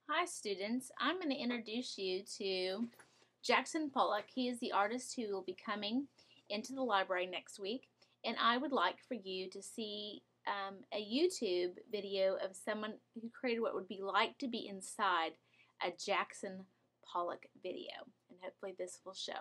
Hi students, I'm going to introduce you to Jackson Pollock. He is the artist who will be coming into the library next week, and I would like for you to see a YouTube video of someone who created what would be like to be inside a Jackson Pollock video, and hopefully this will show.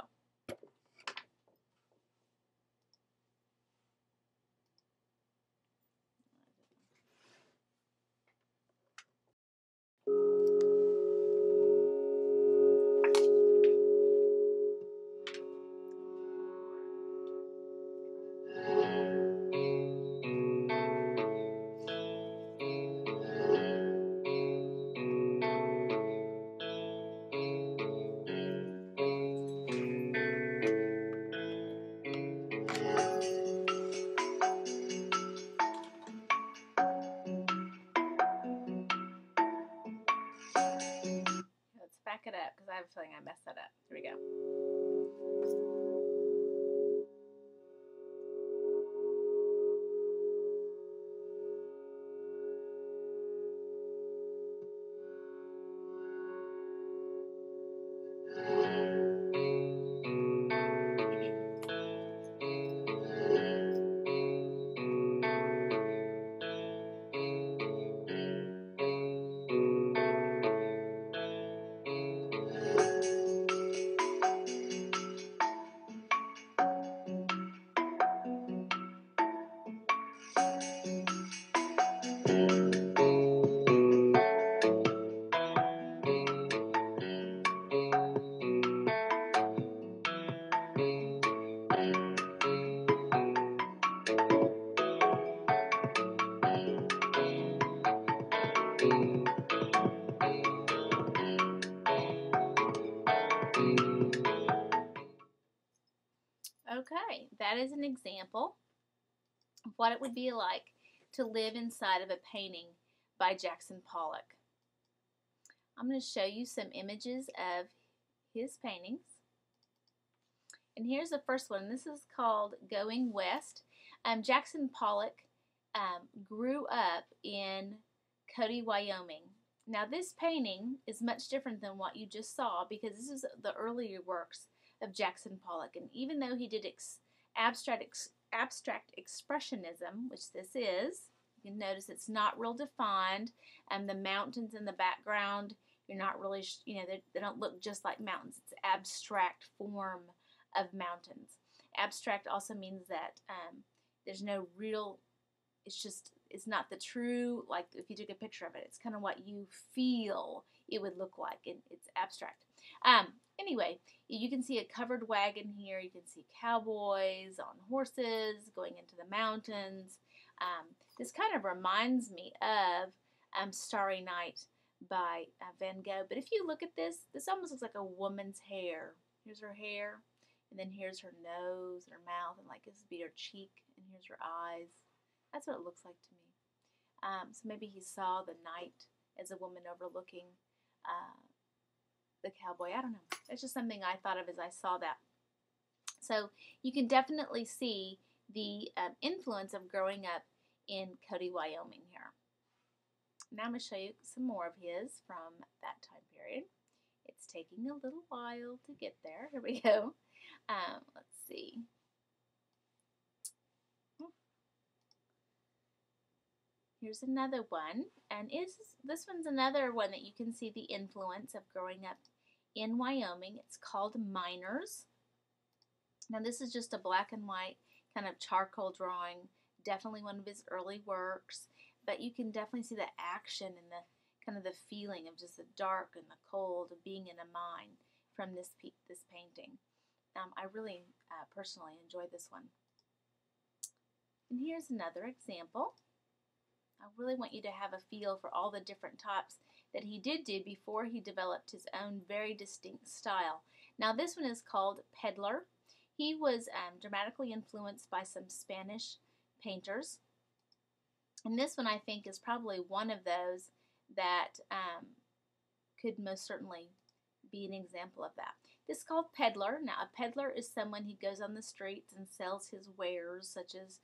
Let's back it up because I have a feeling I messed that up. Here we go. Okay, that is an example of what it would be like to live inside of a painting by Jackson Pollock. I'm going to show you some images of his paintings. And here's the first one. This is called Going West. Jackson Pollock grew up in Cody, Wyoming. Now this painting is much different than what you just saw because this is the earlier works of Jackson Pollock. And even though he did abstract expressionism, which this is, you can notice it's not real defined. The mountains in the background, you're not really, they don't look just like mountains. It's abstract form of mountains. Abstract also means that there's no real, it's not the true, like if you took a picture of it, it's kind of what you feel it would look like, and it's abstract. Anyway, you can see a covered wagon here. You can see cowboys on horses going into the mountains. This kind of reminds me of Starry Night by Van Gogh. But if you look at this, this almost looks like a woman's hair. Here's her hair, and then here's her nose and her mouth, and like this would be her cheek, and here's her eyes. That's what it looks like to me. So maybe he saw the night as a woman overlooking the cowboy. I don't know. It's just something I thought of as I saw that. So you can definitely see the influence of growing up in Cody, Wyoming here. Now I'm going to show you some more of his from that time period. It's taking a little while to get there. Here we go. Let's see. Here's another one, and this one's another one that you can see the influence of growing up in Wyoming. It's called Miners. Now this is just a black and white kind of charcoal drawing, definitely one of his early works, but you can definitely see the action and the kind of the feeling of just the dark and the cold of being in a mine from this painting. I really personally enjoyed this one. And here's another example. I really want you to have a feel for all the different types that he did do before he developed his own very distinct style. Now this one is called Peddler. He was dramatically influenced by some Spanish painters. And this one I think is probably one of those that could most certainly be an example of that. This is called Peddler. Now a peddler is someone who goes on the streets and sells his wares, such as,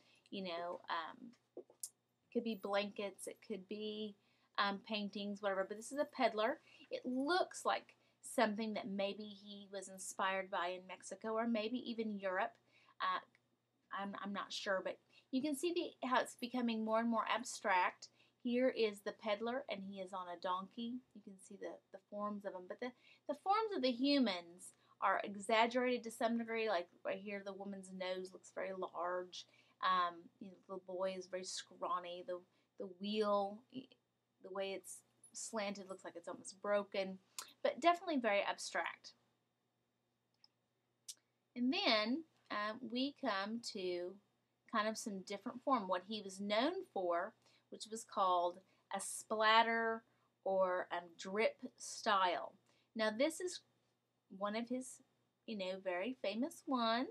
could be blankets, it could be paintings, whatever, but this is a peddler. It looks like something that maybe he was inspired by in Mexico or maybe even Europe. I'm not sure, but you can see how it's becoming more and more abstract. Here is the peddler, and he is on a donkey. You can see the forms of him, but the forms of the humans are exaggerated to some degree. Like right here, the woman's nose looks very large. The boy is very scrawny. The wheel, the way it's slanted, looks like it's almost broken, but definitely very abstract. And then we come to kind of some different form. What he was known for, which was called a splatter or drip style. Now this is one of his, very famous ones.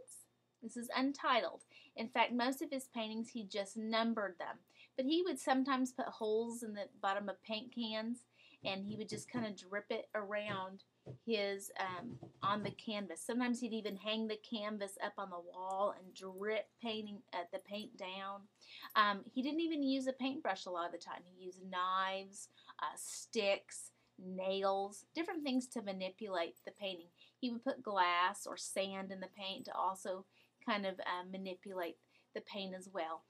This is untitled. In fact, most of his paintings, he just numbered them. But he would sometimes put holes in the bottom of paint cans, and he would just kind of drip it around his, on the canvas. Sometimes he'd even hang the canvas up on the wall and drip the paint down. He didn't even use a paintbrush a lot of the time. He used knives, sticks, nails, different things to manipulate the painting. He would put glass or sand in the paint to also kind of manipulate the paint as well.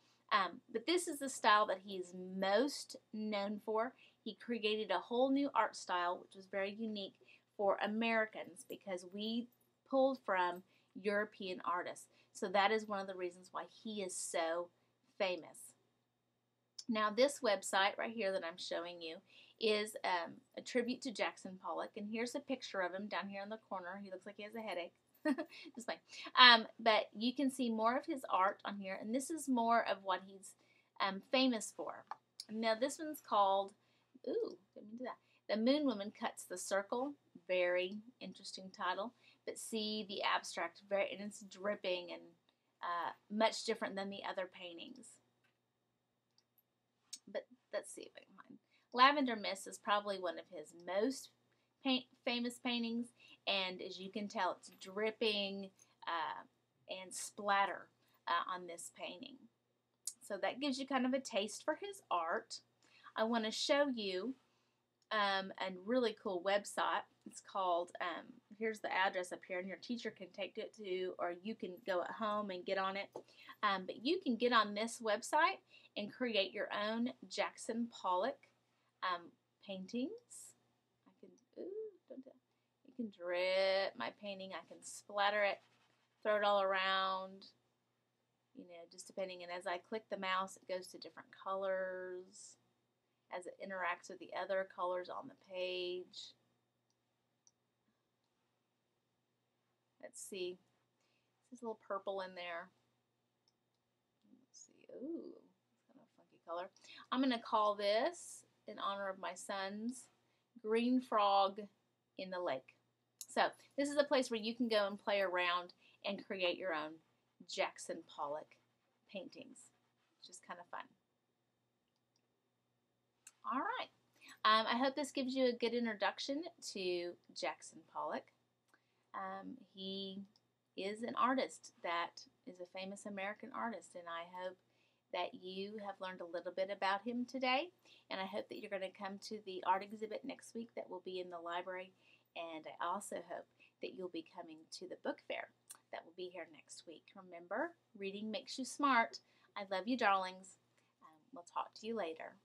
But this is the style that he's most known for. He created a whole new art style, which was very unique for Americans because we pulled from European artists. So that is one of the reasons why he is so famous. Now this website right here that I'm showing you is a tribute to Jackson Pollock, and here's a picture of him down here in the corner. He looks like he has a headache. Just fine. But you can see more of his art on here, and this is more of what he's famous for. Now this one's called, didn't do that. The Moon Woman Cuts the Circle. Very interesting title. But see the abstract, and it's dripping and much different than the other paintings. But let's see if I can find. Lavender Mist is probably one of his most famous paintings, and as you can tell, it's dripping and splatter on this painting. So that gives you kind of a taste for his art. I want to show you a really cool website. It's called, here's the address up here, and your teacher can take it to, or you can go at home and get on it. But you can get on this website and create your own Jackson Pollock paintings. You can drip my painting. I can splatter it, throw it all around, just depending. And as I click the mouse, it goes to different colors as it interacts with the other colors on the page. Let's see. There's a little purple in there. Let's see. Ooh, it's kind of a funky color. I'm going to call this, in honor of my sons, Green Frog in the Lake. So this is a place where you can go and play around and create your own Jackson Pollock paintings, which is kind of fun. All right. I hope this gives you a good introduction to Jackson Pollock. He is an artist that is a famous American artist, and I hope that you have learned a little bit about him today, and I hope that you're going to come to the art exhibit next week that will be in the library, and I also hope that you'll be coming to the book fair that will be here next week. Remember, reading makes you smart. I love you, darlings. We'll talk to you later.